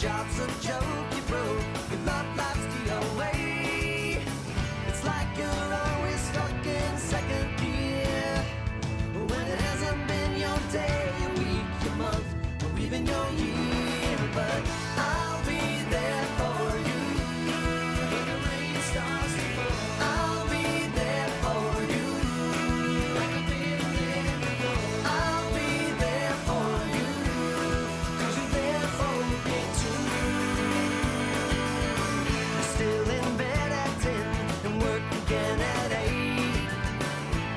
job's a joke, you broke, your love life's the away. It's like you're always stuck in second gear, when it hasn't been your day, your week, your month, or even your year. But I'll be there for you when the rain starts to fall. I'll be there for you like I've been there before. I'll be there for you 'cause you're there for me too. You're still in bed at 10 and work again at 8.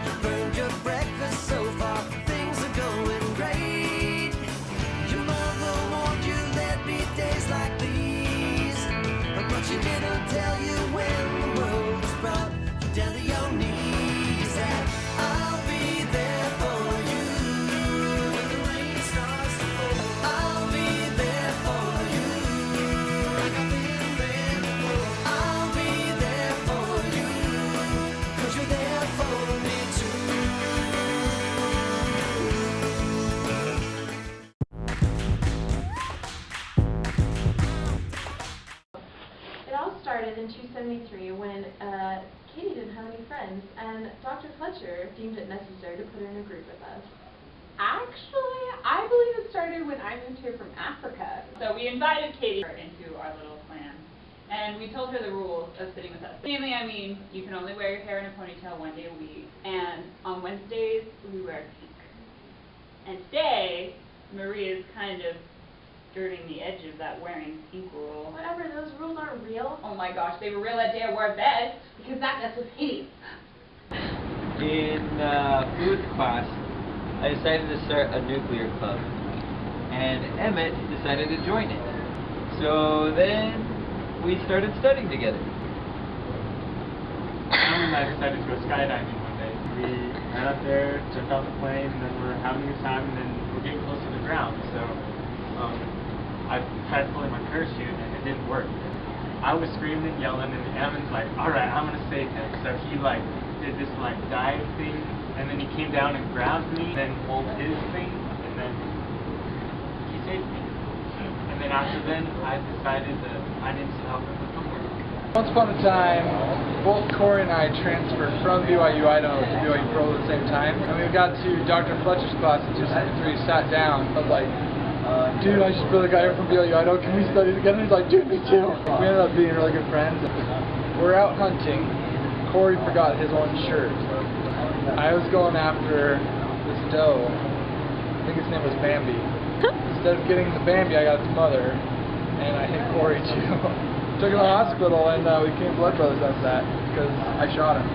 You burned your breakfast so far, things are going great. Your mother warned you there'd be days like these, but she didn't tell you when the world was brought you down to your knees. That I'll be there for you when the rain starts to fall. I'll be there for you like I've been there before. I'll be there for you 'cause you're there for me too. It all started in 273 when Katie didn't have any friends, and Dr. Fletcher deemed it necessary to put her in a group with us. Actually, I believe it started when I moved here from Africa. So we invited Katie into our little clan, and we told her the rules of sitting with us. Mainly, I mean, you can only wear your hair in a ponytail one day a week, and on Wednesdays, we wear pink. And today, Marie is kind of skirting the edge of that wearing pink rule. Whatever, those rules aren't real. Oh my gosh, they were real that day I wore a vest, because that vest was hideous. In food class, I decided to start a nuclear club, and Emmett decided to join it. So then we started studying together. Sam and I decided to go skydiving one day. We ran up there, jumped out the plane, and then we're having a good time, and then we're getting close to the ground. So I tried pulling my parachute, and it didn't work. I was screaming and yelling, and Evan's like, "All right, I'm gonna save him." So he like did this like dive thing, and then he came down and grabbed me, and then pulled his thing, and then he saved me. And then after then, I decided that I needed to help him with homework. Once upon a time, both Corey and I transferred from BYU Idaho to BYU Pro at the same time, and we got to Dr. Fletcher's class in 273, sat down. I was like, dude, I just really got here from BYU Idaho, can we study together? He's like, dude, me too. We ended up being really good friends. We're out hunting. Corey forgot his orange shirt. I was going after this doe. I think his name was Bambi. Instead of getting the Bambi, I got its mother, and I hit Corey too. Took him to the hospital, and we became blood brothers after that, because I shot him.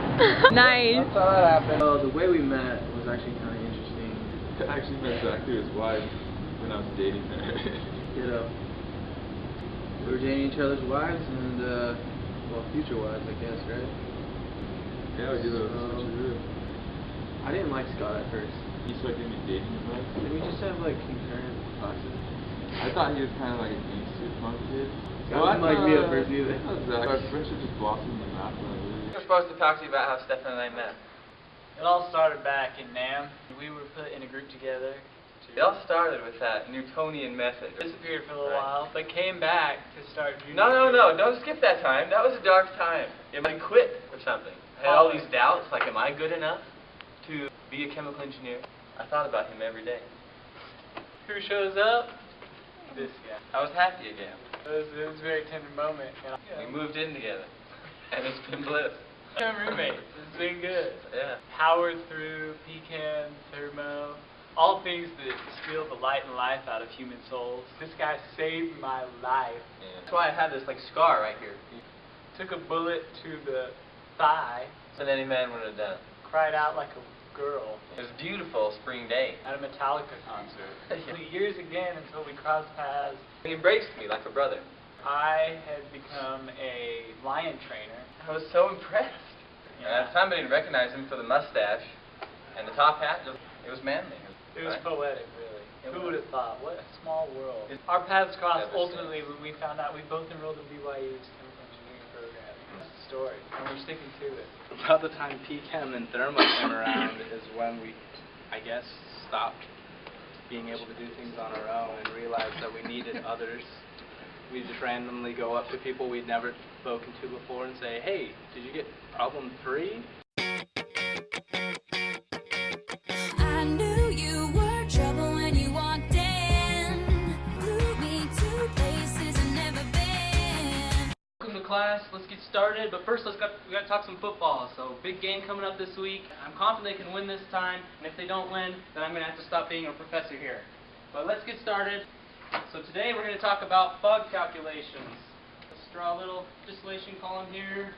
Nice. That's how that happened. The way we met was actually kind of interesting. I actually met Zachary, his wife, when I was dating her. You know, we were dating each other's wives and, well, future wives, I guess, right? Yeah, we did a switcheroo. I didn't like Scott at first. You started me dating him, right? Did we just have, like, concurrent classes? I thought he was kind of like an institute punk kid. Scott didn't like me at first either. Our friendship just blossomed in math. We're supposed to talk to you about how Stefan and I met. It all started back in NAM. We were put in a group together. It all started with that Newtonian method. Disappeared for a little while, but came back to start junior. No, don't skip that time. That was a dark time. It might quit or something. I had all these doubts, like, am I good enough to be a chemical engineer? I thought about him every day. Who shows up? This guy. I was happy again. It was a very tender moment. We moved in together, and it's been bliss. I'm roommates. It's been good. Yeah. Powered through, pecan, thermo, all things that steal the light and life out of human souls. This guy saved my life. Yeah. That's why I have this, like, scar right here. Took a bullet to the thigh. Than any man would have done. Cried out like a girl. It was a beautiful spring day. At a Metallica concert. Years again until we crossed paths. He embraced me like a brother. I had become a lion trainer. I was so impressed. Yeah. And at the time I didn't recognize him for the mustache and the top hat. It was manly. It was poetic, really. Who would have thought? What a small world. It's Our paths crossed ultimately when we found out we both enrolled in BYU's chemical engineering program. That's the story, and we're sticking to it. About the time Chem and thermo came around is when we, I guess, stopped being able to do things on our own and realized that we needed others We just randomly go up to people we'd never spoken to before and say, hey, did you get problem 3? I knew you were trouble when you walked in. Flew me to places I've never been. Welcome to class. Let's get started. But first, we got to talk some football. So, big game coming up this week. I'm confident they can win this time. And if they don't win, then I'm going to have to stop being a professor here. But let's get started. So today we're going to talk about bug calculations. Let's draw a little distillation column here.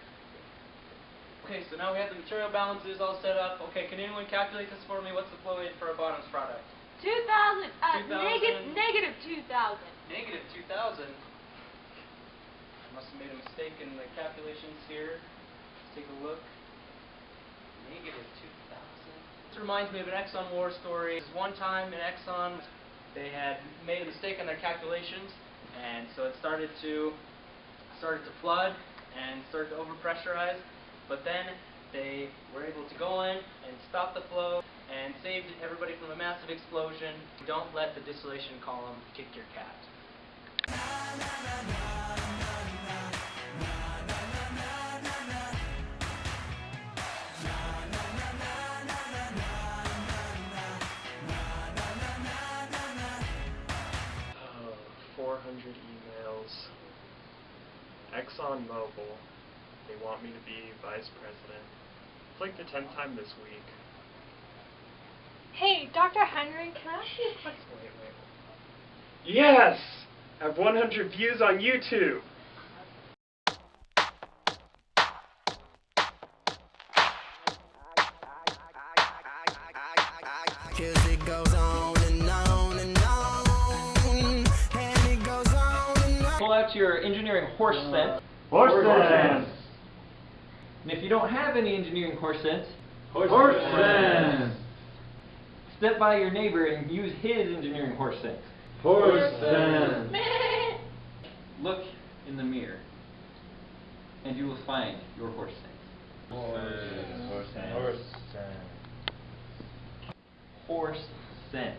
Okay, so now we have the material balances all set up. Okay, can anyone calculate this for me? What's the flow rate for a bottoms product? 2,000. 2,000. Negative 2,000. Negative 2,000. I must have made a mistake in the calculations here. Let's take a look. Negative 2,000. This reminds me of an Exxon war story. One time in Exxon, they had made a mistake in their calculations, and so it started to flood and started to overpressurize. But then they were able to go in and stop the flow and saved everybody from a massive explosion. Don't let the distillation column kick your cat. Emails. ExxonMobil, they want me to be vice president. It's like the 10th time this week. Hey, Dr. Henry, can I ask you a question? Wait. Yes! I have 100 views on YouTube! Cause it goes on and on and on, and it goes on and on. Pull out your engineering horse sense. Horse sense! And if you don't have any engineering horse sense, Horse sense! step by your neighbor and use his engineering horse sense. Horse sense! Look in the mirror, and you will find your horse sense. Horse sense. Horse sense.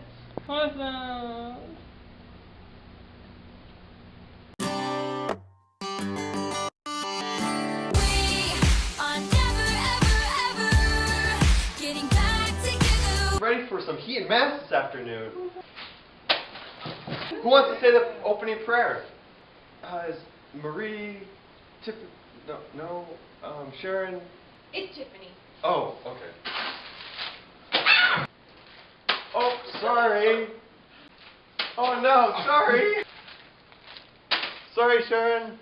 Ready for some heat and maths this afternoon. Who wants to say the opening prayer? Is Marie, Sharon? It's Tiffany. Oh, okay. Oh, sorry. Oh no, sorry. Sorry, Sharon.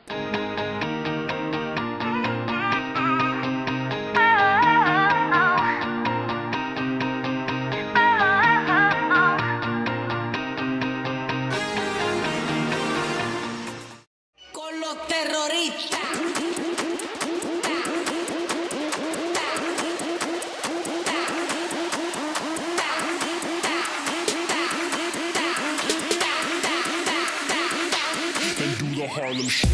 Harlem Shake.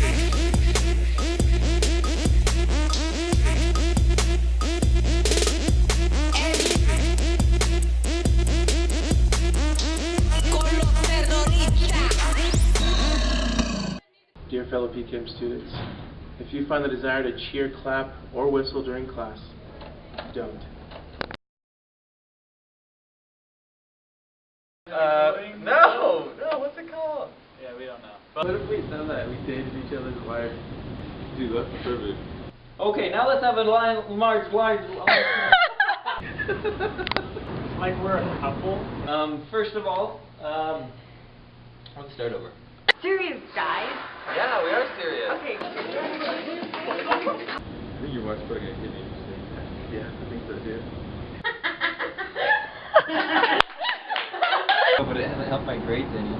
Dear fellow Chem students, if you find the desire to cheer, clap, or whistle during class, don't. No, what's it called? Yeah, we don't know. What if we done that? We dated each other's wives. Dude, that's perfect. Okay, now let's have a large. It's like we're a couple. First of all, let's start over. Serious, guys. Yeah, we are serious. Okay. I think your wife's probably gonna hit me if you say that. Yeah, I think so too. Oh, but it hasn't helped my grades any.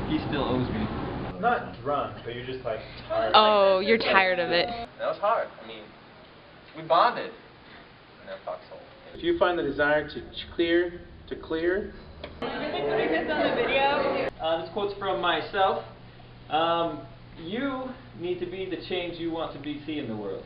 He still owes me. I'm not drunk, but you're just like tired. Oh, you're tired of it. That was hard. I mean, we bonded in that foxhole. If you find the desire to clear, This on the video. This quote's from myself. You need to be the change you want to see in the world.